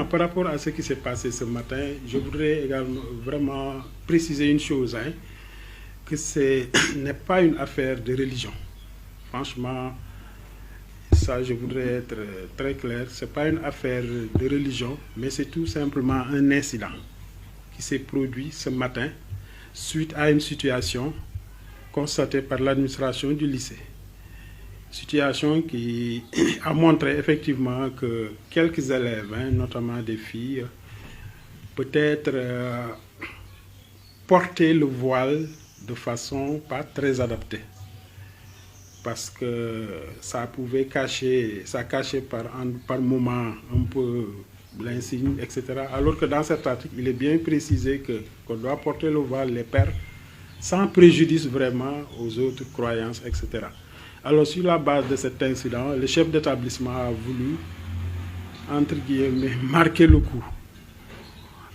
Par rapport à ce qui s'est passé ce matin, je voudrais également vraiment préciser une chose, que ce n'est pas une affaire de religion. Franchement, ça je voudrais être très clair, ce n'est pas une affaire de religion, mais c'est tout simplement un incident qui s'est produit ce matin suite à une situation constatée par l'administration du lycée. Situation qui a montré effectivement que quelques élèves, notamment des filles, peut-être portaient le voile de façon pas très adaptée. Parce que ça pouvait cacher, ça cachait par moments un peu l'insigne, etc. Alors que dans cet article, il est bien précisé qu'on doit porter le voile, les pères, sans préjudice vraiment aux autres croyances, etc. Alors, sur la base de cet incident, le chef d'établissement a voulu, entre guillemets, marquer le coup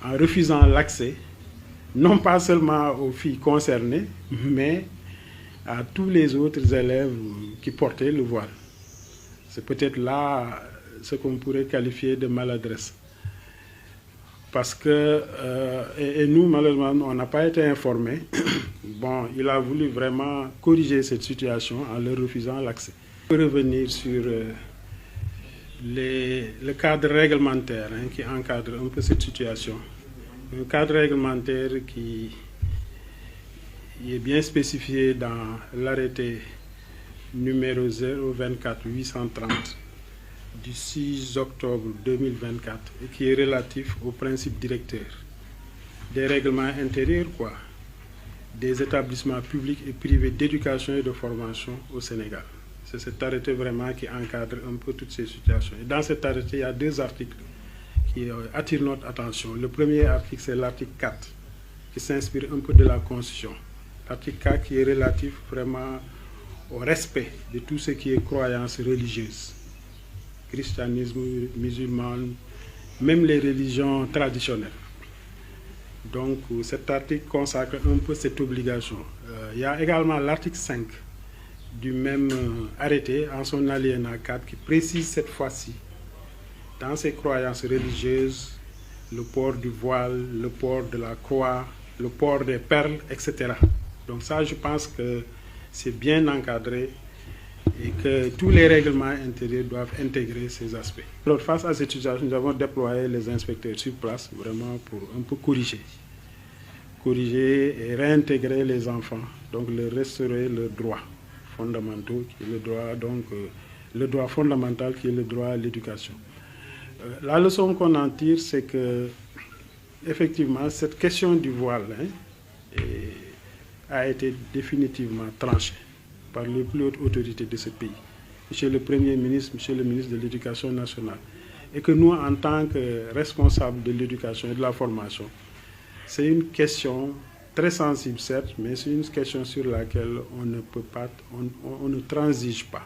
en refusant l'accès, non pas seulement aux filles concernées, mais à tous les autres élèves qui portaient le voile. C'est peut-être là ce qu'on pourrait qualifier de maladresse. Parce que, et nous, malheureusement, on n'a pas été informés. Bon, il a voulu vraiment corriger cette situation en leur refusant l'accès. Je peux revenir sur le cadre réglementaire qui encadre un peu cette situation. Un cadre réglementaire qui est bien spécifié dans l'arrêté numéro 024-830 du 6 octobre 2024 et qui est relatif aux principes directeurs des règlements intérieurs, des établissements publics et privés d'éducation et de formation au Sénégal. C'est cet arrêté vraiment qui encadre un peu toutes ces situations. Et dans cet arrêté, il y a deux articles qui attirent notre attention. Le premier article, c'est l'article 4, qui s'inspire un peu de la Constitution. L'article 4 qui est relatif vraiment au respect de tout ce qui est croyance religieuse. Christianisme, musulman, même les religions traditionnelles. Donc cet article consacre un peu cette obligation. Il y a également l'article 5 du même arrêté en son alinéa 4 qui précise cette fois-ci, dans ses croyances religieuses, le port du voile, le port de la croix, le port des perles, etc. Donc ça, je pense que c'est bien encadré et que tous les règlements intérieurs doivent intégrer ces aspects. Alors, face à cette situation, nous avons déployé les inspecteurs sur place vraiment pour un peu corriger et réintégrer les enfants, donc leur restaurer leurs droits fondamentaux, qui est le droit, donc, le droit fondamental qui est le droit à l'éducation. La leçon qu'on en tire, c'est que effectivement cette question du voile a été définitivement tranchée par les plus hautes autorités de ce pays, Monsieur le Premier ministre, Monsieur le ministre de l'Éducation nationale, et que nous, en tant que responsables de l'éducation et de la formation, c'est une question très sensible, certes, mais c'est une question sur laquelle on ne peut pas, on ne transige pas.